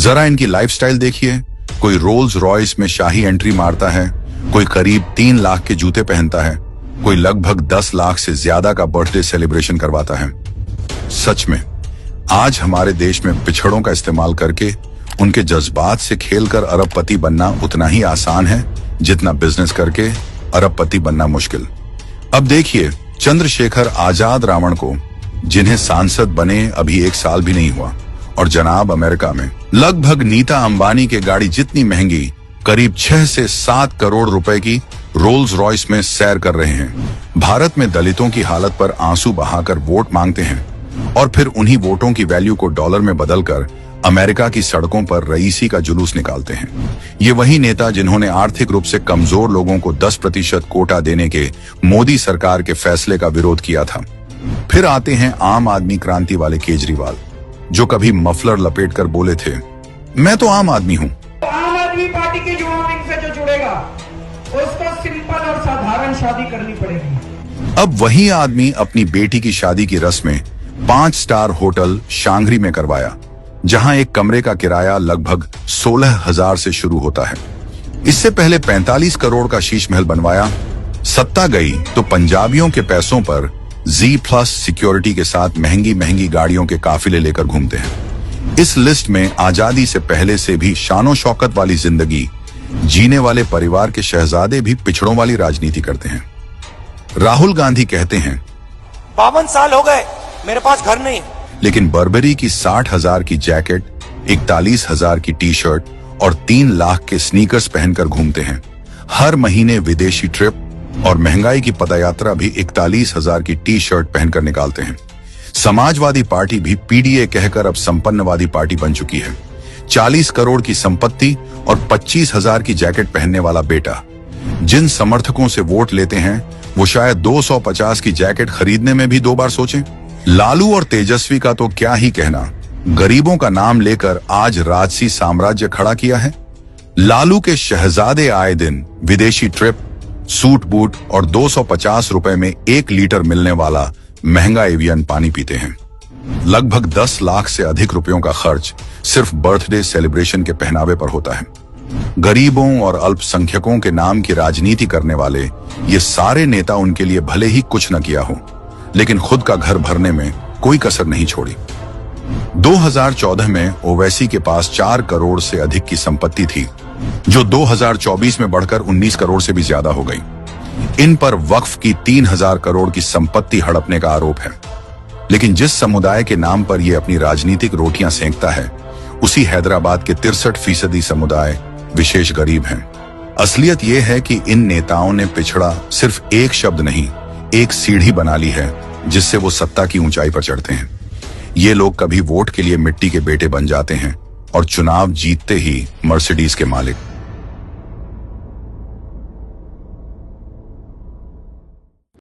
जरा इनकी लाइफस्टाइल देखिए। कोई रोल्स रॉयस में शाही एंट्री मारता है, कोई करीब 3 लाख के जूते पहनता है, कोई लगभग 10 लाख से ज्यादा का बर्थडे सेलिब्रेशन करवाता है। सच में आज हमारे देश में पिछड़ों का इस्तेमाल करके उनके जज्बात से खेलकर अरबपति बनना उतना ही आसान है जितना बिजनेस करके अरबपति बनना मुश्किल। अब देखिए चंद्रशेखर आजाद रावण को, जिन्हें सांसद बने अभी 1 साल भी नहीं हुआ, और जनाब अमेरिका में लगभग नीता अंबानी के गाड़ी जितनी महंगी करीब 6 से 7 करोड़ रुपए की रोल्स रॉयस में सैर कर रहे हैं। भारत में दलितों की हालत पर आंसू बहाकर वोट मांगते हैं और फिर उन्हीं वोटों की वैल्यू को डॉलर में बदलकर अमेरिका की सड़कों पर रईसी का जुलूस निकालते हैं। ये वही नेता जिन्होंने आर्थिक रूप से कमजोर लोगों को 10% कोटा देने के मोदी सरकार के फैसले का विरोध किया था। फिर आते हैं आम आदमी क्रांति वाले केजरीवाल, जो कभी मफलर लपेटकर बोले थे, मैं तो आम आदमी हूँ। आम आदमी पार्टी के युवा विंग से जो जुड़ेगा उसको सिंपल और साधारण शादी करनी पड़ेगी। अब वही आदमी अपनी बेटी की शादी की रस्में 5 स्टार होटल शांघरी में करवाया, जहां एक कमरे का किराया लगभग 16,000 से शुरू होता है। इससे पहले 45 करोड़ का शीश महल बनवाया। सत्ता गई तो पंजाबियों के पैसों पर Z+ सिक्योरिटी के साथ महंगी महंगी गाड़ियों के काफिले लेकर घूमते हैं। इस लिस्ट में आजादी से पहले से भी शानो शौकत वाली जिंदगी जीने वाले परिवार के शहजादे भी पिछड़ों वाली राजनीति करते हैं। राहुल गांधी कहते हैं 52 साल हो गए, मेरे पास घर नहीं, लेकिन बर्बरी की 60,000 की जैकेट, 41,000 की टी शर्ट और 3 लाख के स्नीकर्स पहनकर घूमते हैं। हर महीने विदेशी ट्रिप और महंगाई की पदयात्रा भी 41,000 की टी शर्ट पहनकर निकालते हैं। समाजवादी पार्टी भी PDA कहकर अब संपन्नवादी पार्टी बन चुकी है। 40 करोड़ की संपत्ति और 25,000 की जैकेट पहनने वाला बेटा। जिन समर्थकों से वोट लेते हैं वो शायद 250 की जैकेट खरीदने में भी 2 बार सोचें। लालू और तेजस्वी का तो क्या ही कहना, गरीबों का नाम लेकर आज राजसी साम्राज्य खड़ा किया है। लालू के शहजादे आए दिन विदेशी ट्रिप, सूट बूट और 250 रुपए में 1 लीटर मिलने वाला महंगा एवियन पानी पीते हैं। लगभग 10 लाख से अधिक रुपयों का खर्च सिर्फ बर्थडे सेलिब्रेशन के पहनावे पर होता है। गरीबों और अल्पसंख्यकों के नाम की राजनीति करने वाले ये सारे नेता उनके लिए भले ही कुछ न किया हो, लेकिन खुद का घर भरने में कोई कसर नहीं छोड़ी। 2014 में ओवैसी के पास 4 करोड़ से अधिक की संपत्ति थी, जो 2024 में बढ़कर 19 करोड़ से भी ज्यादा हो गई। इन पर वक्फ की 3,000 करोड़ की संपत्ति हड़पने का आरोप है। लेकिन जिस समुदाय के नाम पर यह अपनी राजनीतिक रोटियां सेंकता है, उसी हैदराबाद के 63% समुदाय विशेष गरीब हैं। असलियत यह है कि इन नेताओं ने पिछड़ा सिर्फ एक शब्द नहीं, एक सीढ़ी बना ली है जिससे वो सत्ता की ऊंचाई पर चढ़ते हैं। ये लोग कभी वोट के लिए मिट्टी के बेटे बन जाते हैं और चुनाव जीतते ही मर्सिडीज के मालिक।